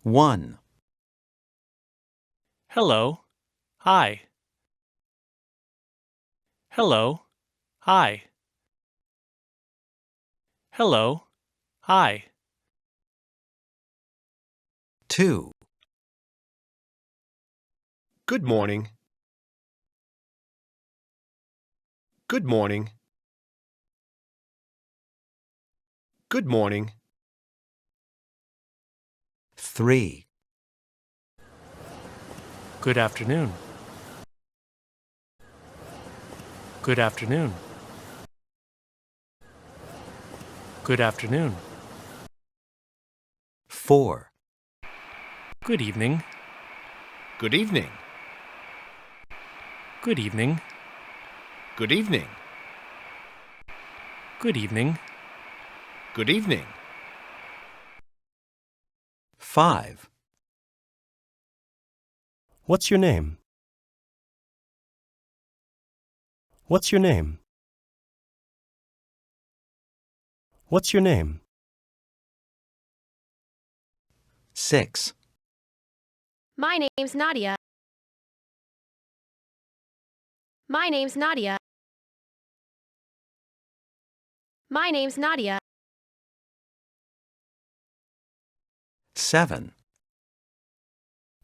1, Hello. Hi. Hello. Hi. Hello. Hi. 2, Good morning. Good morning. Good morning. 3, Good afternoon. Good afternoon. Good afternoon. 4, Good evening. Good evening. Good evening. Good evening. Good evening. Good evening. 5, What's your name? What's your name? What's your name? 6, My name's Nadia. My name's Nadia. My name's Nadia. 7,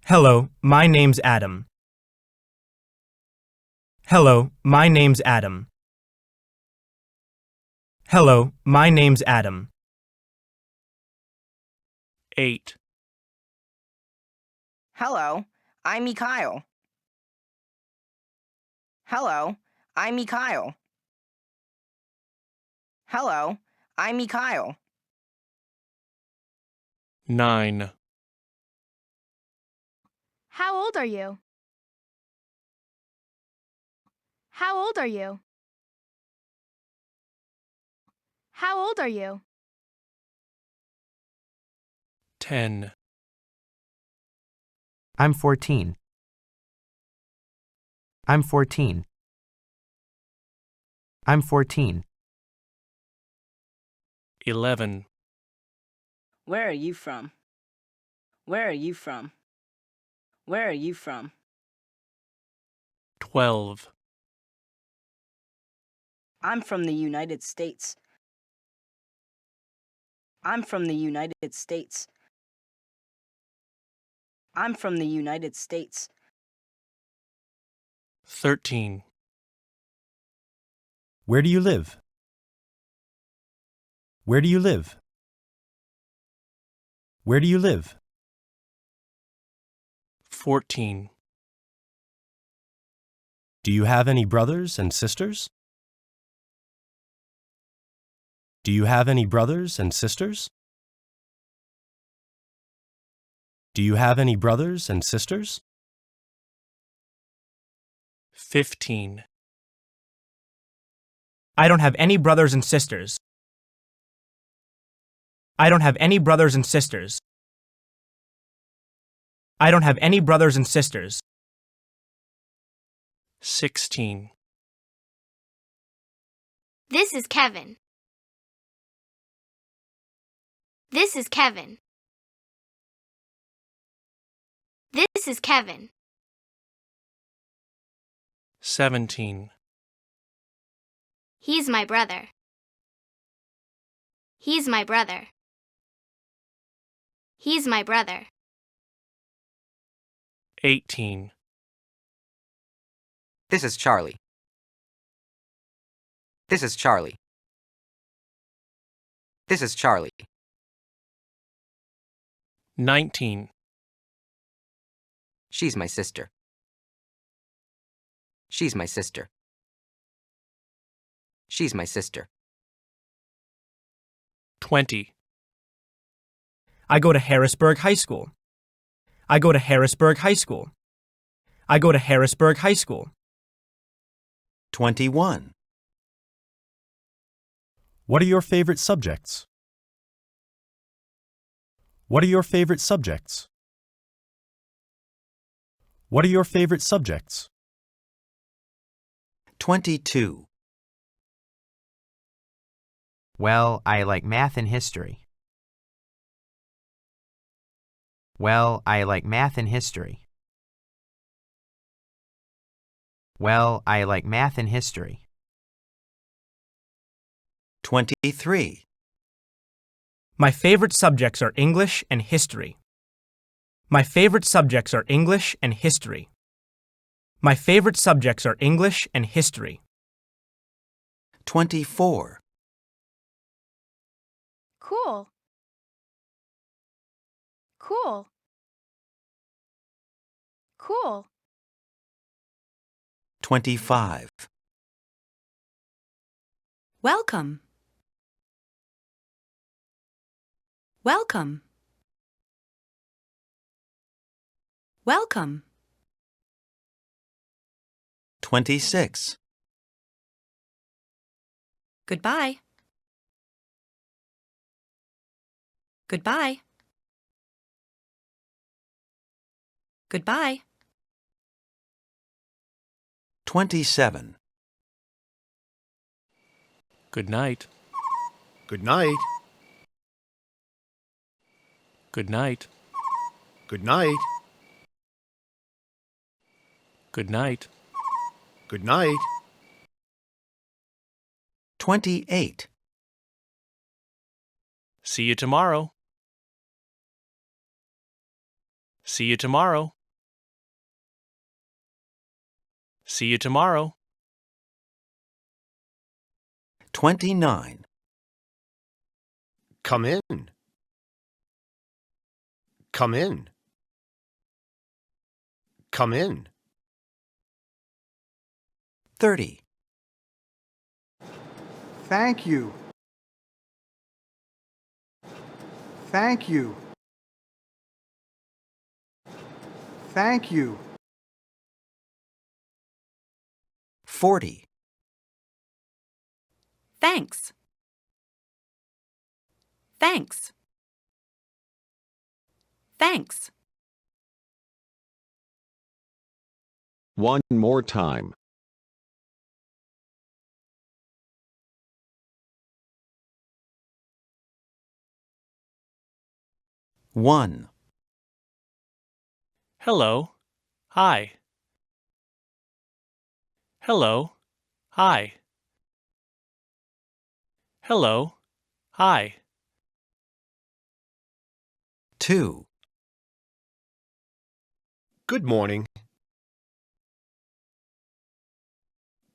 Hello, my name's Adam. Hello, my name's Adam. Hello, my name's Adam. 8. Hello, I'm Mikhail. Hello, I'm Mikhail. Hello, I'm Mikhail. 9. How old are you? How old are you? How old are you? 10. I'm 14. I'm 14. I'm 14. 11. Where are you from? Where are you from? Where are you from? 12. I'm from the United States. I'm from the United States. I'm from the United States. 13. Where do you live? Where do you live? Where do you live? 14. Do you have any brothers and sisters? Do you have any brothers and sisters? Do you have any brothers and sisters? 15. I don't have any brothers and sisters. I don't have any brothers and sisters. I don't have any brothers and sisters. 16. This is Kevin. This is Kevin. This is Kevin. 17. He's my brother. He's my brother. He's my brother. 18. This is Charlie. This is Charlie. This is Charlie. 19. She's my sister. She's my sister. She's my sister. 20. I go to Harrisburg High School. I go to Harrisburg High School. I go to Harrisburg High School. 21, What are your favorite subjects? What are your favorite subjects? What are your favorite subjects? 22, Well, I like math and history. Well, I like math and history. Well, I like math and history. 23. My favorite subjects are English and history. My favorite subjects are English and history. My favorite subjects are English and history. 24. Cool. Cool. Cool. 25. Welcome. Welcome. Welcome. 26. Goodbye. Goodbye. Goodbye. 27. Good night. Good night. Good night. Good night. Good night. Good night. 28. See you tomorrow. See you tomorrow. See you tomorrow. 29. Come in. Come in. Come in. 30. Thank you. Thank you. Thank you. 40. Thanks. Thanks. Thanks. One more time. One. Hello. Hi. Hello. Hi. Hello. Hi. 2. Good morning.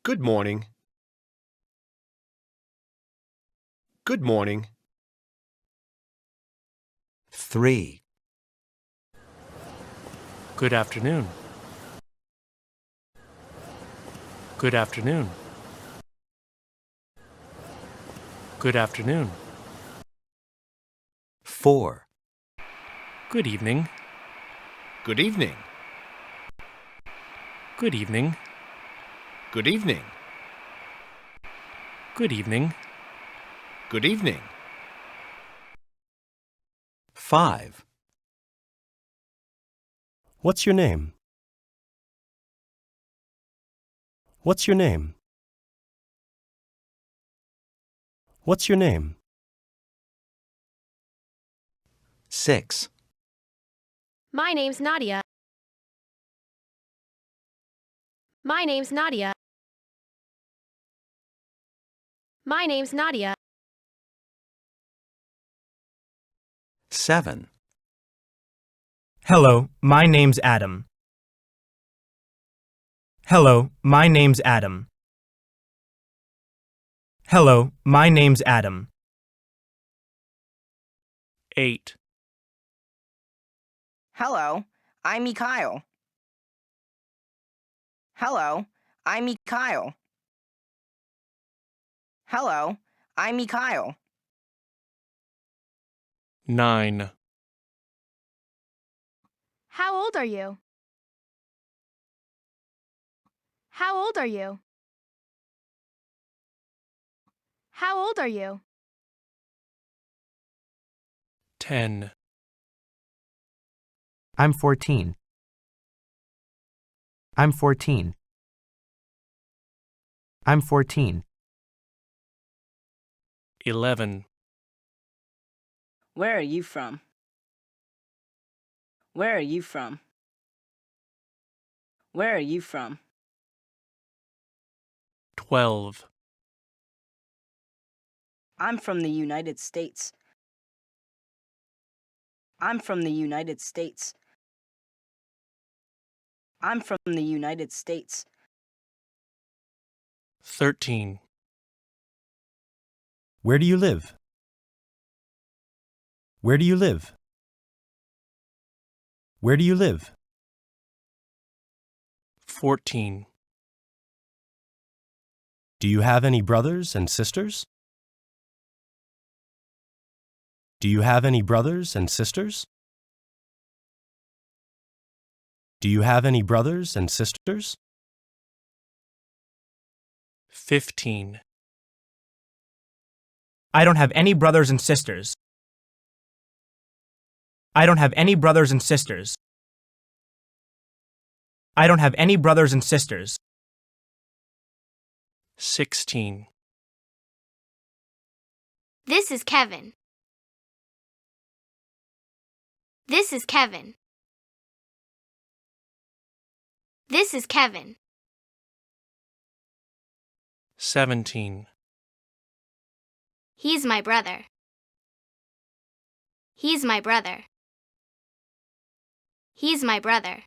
Good morning. Good morning. 3. Good afternoon. Good afternoon. Good afternoon. 4. Good evening. Good evening. Good evening. Good evening. Good evening. Good evening. 5. What's your name? What's your name? What's your name? 6. My name's Nadia. My name's Nadia. My name's Nadia. 7. Hello, my name's Adam. Hello, my name's Adam. Hello, my name's Adam. 8. Hello, I'm Mikhail. Hello, I'm Mikhail. Hello, I'm Mikhail. 9. How old are you? How old are you? How old are you? 10. I'm 14. I'm 14. I'm 14. 11. Where are you from? Where are you from? Where are you from? 12. I'm from the United States. I'm from the United States. I'm from the United States. 13. Where do you live? Where do you live? Where do you live? 14. Do you have any brothers and sisters? Do you have any brothers and sisters? Do you have any brothers and sisters? 15. I don't have any brothers and sisters. I don't have any brothers and sisters. I don't have any brothers and sisters. 16. This is Kevin. This is Kevin. This is Kevin. 17. He's my brother. He's my brother. He's my brother.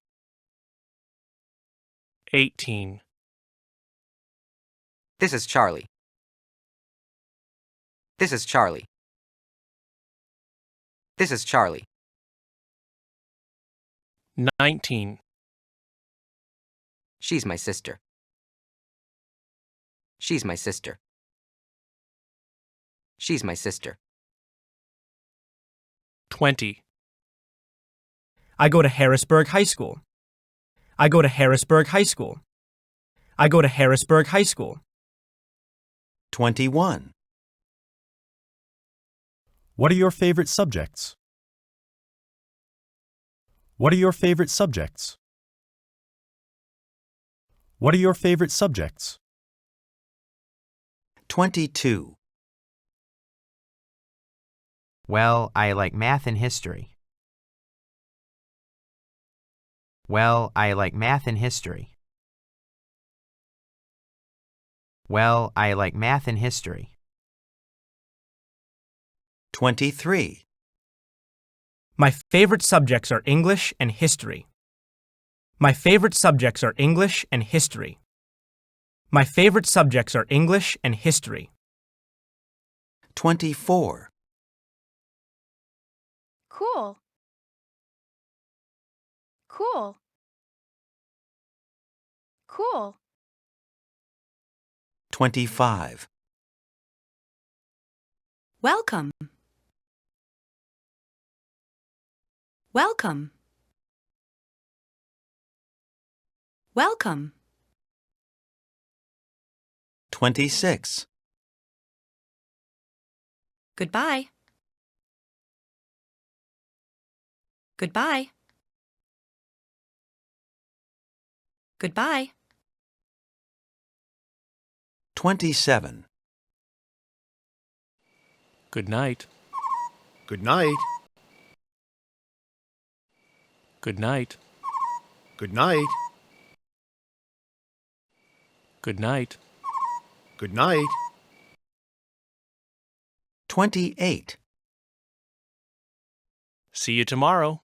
18. This is Charlie. This is Charlie. This is Charlie. 19. She's my sister. She's my sister. She's my sister. 20. I go to Harrisburg High School. I go to Harrisburg High School. I go to Harrisburg High School. 21. What are your favorite subjects? What are your favorite subjects? What are your favorite subjects? 22. Well, I like math and history. Well, I like math and history. Well, I like math and history. 23. My favorite subjects are English and history. My favorite subjects are English and history. My favorite subjects are English and history. 24. Cool. Cool. Cool. 25. Welcome. Welcome. Welcome. 26. Goodbye. Goodbye. Goodbye. 27. Good night. Good night. Good night. Good night. Good night. Good night. 28. See you tomorrow.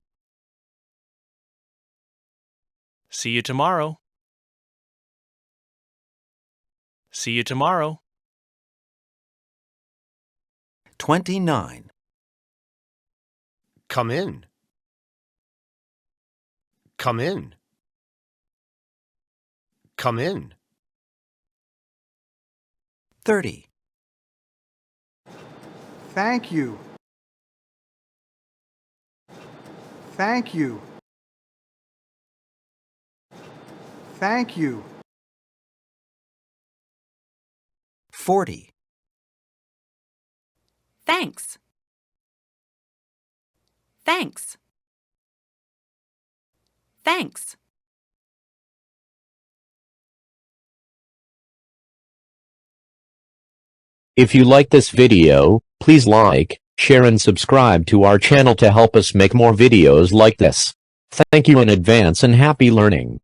See you tomorrow. See you tomorrow. 29. Come in. Come in. Come in. 30. Thank you. Thank you. Thank you. 40. Thanks. Thanks. Thanks. If you like this video, please like, share and subscribe to our channel to help us make more videos like this. Thank you in advance and happy learning.